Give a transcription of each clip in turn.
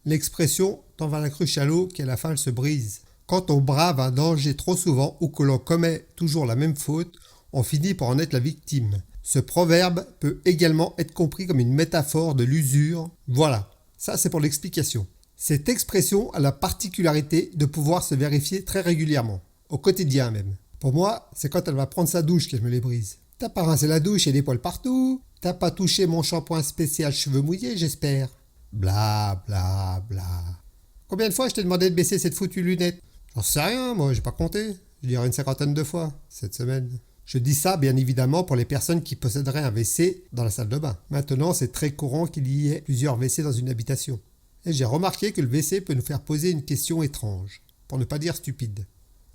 L'expression « tant va la cruche à l'eau qu'à la fin elle se brise ». Quand on brave un danger trop souvent ou que l'on commet toujours la même faute, on finit par en être la victime. Ce proverbe peut également être compris comme une métaphore de l'usure. Voilà, ça c'est pour l'explication. Cette expression a la particularité de pouvoir se vérifier très régulièrement, au quotidien même. Pour moi, c'est quand elle va prendre sa douche qu'elle me les brise. T'as pas rincé la douche et des poils partout. T'as pas touché mon shampoing spécial cheveux mouillés, j'espère. Bla bla bla. Combien de fois je t'ai demandé de baisser cette foutue lunette? J'en sais rien, moi, j'ai pas compté. Je dirais une 50aine de fois, cette semaine. Je dis ça, bien évidemment, pour les personnes qui posséderaient un WC dans la salle de bain. Maintenant, c'est très courant qu'il y ait plusieurs WC dans une habitation. Et j'ai remarqué que le WC peut nous faire poser une question étrange, pour ne pas dire stupide.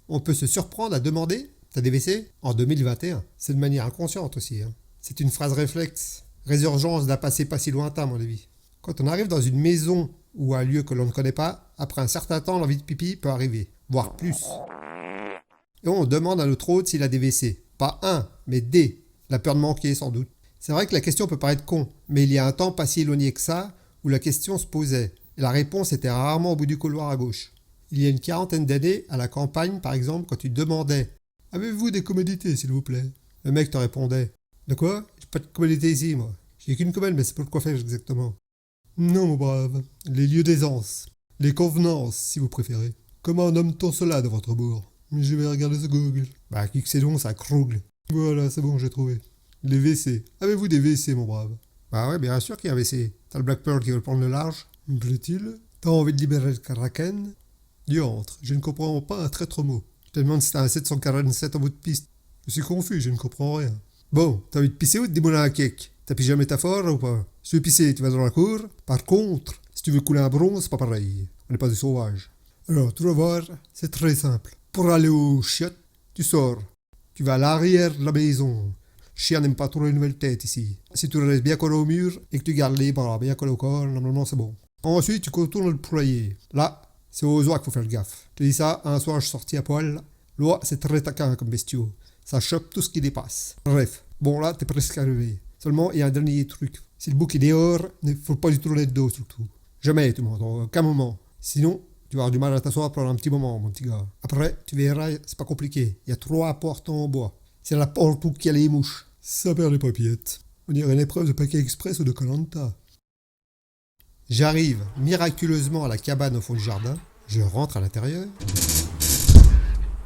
On peut se surprendre à demander « T'as des WC ?» en 2021. C'est de manière inconsciente aussi. C'est une phrase réflexe. Résurgence d'un passé pas si lointain, à mon avis. Quand on arrive dans une maison ou un lieu que l'on ne connaît pas, après un certain temps, l'envie de pipi peut arriver, voire plus. Et on demande à notre hôte s'il a des WC. Pas un, mais des. La peur de manquer, sans doute. C'est vrai que la question peut paraître con, mais il y a un temps pas si éloigné que ça, où la question se posait, et la réponse était rarement au bout du couloir à gauche. Il y a une 40aine d'années, à la campagne, par exemple, quand tu demandais « Avez-vous des commodités, s'il vous plaît ?» Le mec te répondait « De quoi? J'ai pas de commodité ici, moi. J'ai qu'une commode, mais c'est pour le coiffeur exactement. » Non, mon brave. Les lieux d'aisance. Les convenances, si vous préférez. Comment nomme-t-on cela dans votre bourg? Je vais regarder ce Google. Bah, qui que c'est donc, ça Krugl. Voilà, c'est bon, j'ai trouvé. Les WC. Avez-vous des WC, mon brave? Bah ouais, bien sûr qu'il y a un WC. T'as le Black Pearl qui veut prendre le large. Me plaît-il? T'as envie de libérer le Kraken? Diantre, je ne comprends pas un traître mot. Je te demande si t'as un 747 en bout de piste. Je suis confus, je ne comprends rien. Bon, t'as envie de pisser ou de démolir un cake? T'as pigé un métaphore ou pas? Si tu veux pisser, tu vas dans la cour. Par contre, si tu veux couler un bronze, c'est pas pareil. On n'est pas des sauvages. Alors, tu vas voir, c'est très simple. Pour aller aux chiottes, tu sors. Tu vas à l'arrière de la maison. Chien n'aime pas trop les nouvelles têtes ici. Si tu restes bien collé au mur et que tu gardes les bras bien collés au corps, normalement c'est bon. Ensuite, tu contournes le poulailler. Là, c'est aux oies qu'il faut faire gaffe. Je te dis ça, un soir je suis sorti à poil. L'oie, c'est très taquin comme bestiaux. Ça chope tout ce qui dépasse. Bref, bon là, t'es presque arrivé. Seulement, il y a un dernier truc. Si le bouc est dehors, il ne faut pas du tourner de dos surtout. Jamais, tout le monde, en aucun moment. Sinon, tu vas avoir du mal à t'asseoir pendant un petit moment, mon petit gars. Après, tu verras, c'est pas compliqué. Il y a 3 portes en bois. C'est la porte où il y a les mouches. Ça perd les papillettes. On dirait une épreuve de paquet express ou de Koh-Lanta. J'arrive miraculeusement à la cabane au fond du jardin. Je rentre à l'intérieur.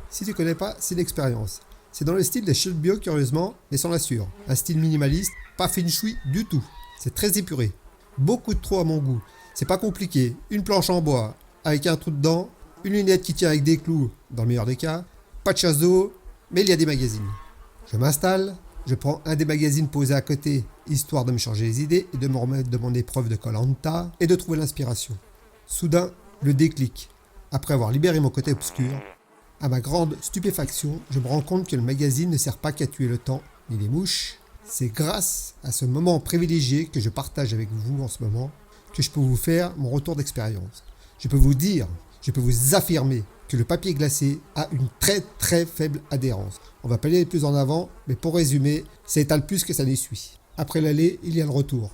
Si tu connais pas, c'est l'expérience. C'est dans le style des chutes bio, curieusement, mais sans l'assure. Un style minimaliste, pas feng shui du tout. C'est très épuré. Beaucoup de trop à mon goût. C'est pas compliqué. Une planche en bois, avec un trou dedans, une lunette qui tient avec des clous, dans le meilleur des cas, pas de chasse d'eau, mais il y a des magazines. Je m'installe, je prends un des magazines posé à côté, histoire de me changer les idées et de me remettre de mon épreuve de Koh-Lanta et de trouver l'inspiration. Soudain, le déclic. Après avoir libéré mon côté obscur, à ma grande stupéfaction, je me rends compte que le magazine ne sert pas qu'à tuer le temps, ni les mouches. C'est grâce à ce moment privilégié que je partage avec vous en ce moment, que je peux vous faire mon retour d'expérience. Je peux vous dire, je peux vous affirmer que le papier glacé a une très très faible adhérence. On va pas aller plus en avant, mais pour résumer, ça étale plus que ça n'essuie. Après l'aller, il y a le retour.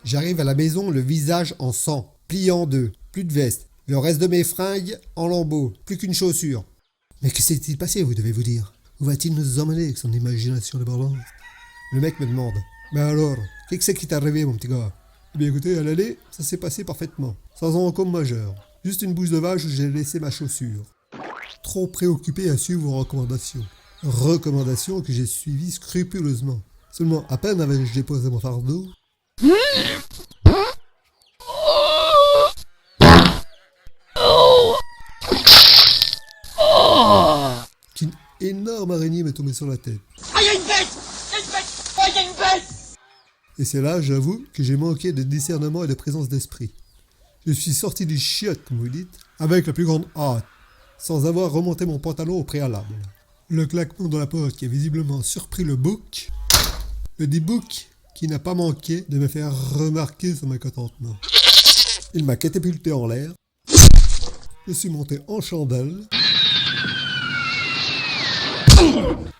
J'arrive à la maison, le visage en sang, plié en deux, plus de veste, le reste de mes fringues en lambeaux, plus qu'une chaussure. Mais que s'est-il passé, vous devez vous dire? Où va-t-il nous emmener avec son imagination débordante? Le mec me demande. Mais alors, qu'est-ce que c'est qui t'est arrivé, mon petit gars? Eh bien écoutez, à l'aller, ça s'est passé parfaitement, sans encombre majeur. Juste une bouse de vache où j'ai laissé ma chaussure. Trop préoccupé à suivre vos recommandations. Recommandations que j'ai suivies scrupuleusement. Seulement, à peine avais-je déposé mon fardeau... Qu'une énorme araignée m'est tombée sur la tête. Ah, il y a une bête! Il y a une bête! Oh, il y a une bête! Et c'est là, j'avoue, que j'ai manqué de discernement et de présence d'esprit. Je suis sorti du chiotte, comme vous dites, avec la plus grande hâte, sans avoir remonté mon pantalon au préalable. Le claquement de la porte qui a visiblement surpris le bouc, le dit bouc qui n'a pas manqué de me faire remarquer son mécontentement. Il m'a catapulté en l'air, je suis monté en chandelle,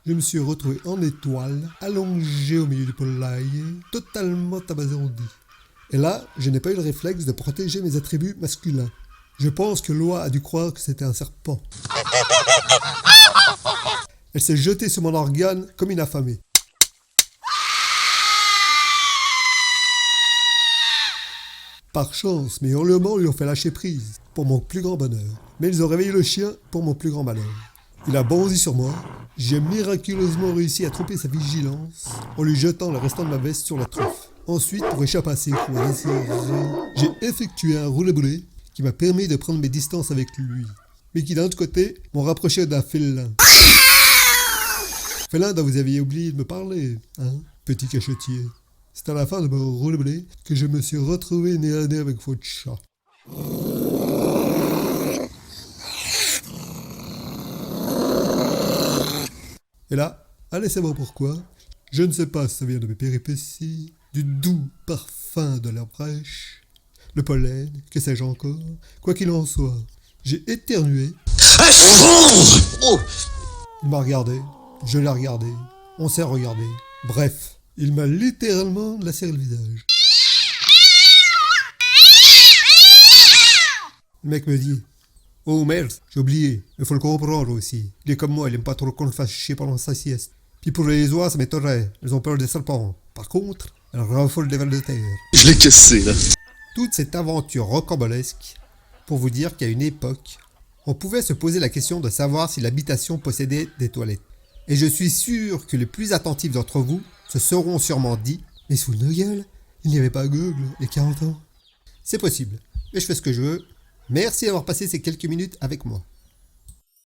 je me suis retrouvé en étoile, allongé au milieu du poulailler, totalement abasourdi. Et là, je n'ai pas eu le réflexe de protéger mes attributs masculins. Je pense que Loi a dû croire que c'était un serpent. Elle s'est jetée sur mon organe comme une affamée. Par chance, mes hurlements lui ont fait lâcher prise, pour mon plus grand bonheur. Mais ils ont réveillé le chien pour mon plus grand malheur. Il a bondi sur moi. J'ai miraculeusement réussi à tromper sa vigilance en lui jetant le restant de ma veste sur la truffe. Ensuite, pour échapper à ses coups, j'ai effectué un roulé-boulé qui m'a permis de prendre mes distances avec lui, mais qui d'un autre côté m'ont rapproché d'un félin. Félin dont vous aviez oublié de me parler, hein, petit cachetier. C'est à la fin de mon roulé-boulé que je me suis retrouvé nez à nez avec votre chat. Et là, allez savoir pourquoi. Je ne sais pas si ça vient de mes péripéties, du doux parfum de l'herbe fraîche, le pollen, que sais-je encore. Quoi qu'il en soit, j'ai éternué. Il m'a regardé, je l'ai regardé, on s'est regardé. Bref, il m'a littéralement lacéré le visage. Le mec me dit: oh merde, j'ai oublié, il faut le comprendre aussi. Il est comme moi, il aime pas trop qu'on le fasse chier pendant sa sieste. Puis pour les oies, ça m'étonnerait, elles ont peur des serpents. Par contre, elles raffolent des vers de terre. Je l'ai cassé là. Toute cette aventure rocambolesque, pour vous dire qu'à une époque, on pouvait se poser la question de savoir si l'habitation possédait des toilettes. Et je suis sûr que les plus attentifs d'entre vous se seront sûrement dit: mais sous nos gueules, il n'y avait pas Google il y a 40 ans. C'est possible, mais je fais ce que je veux. Merci d'avoir passé ces quelques minutes avec moi.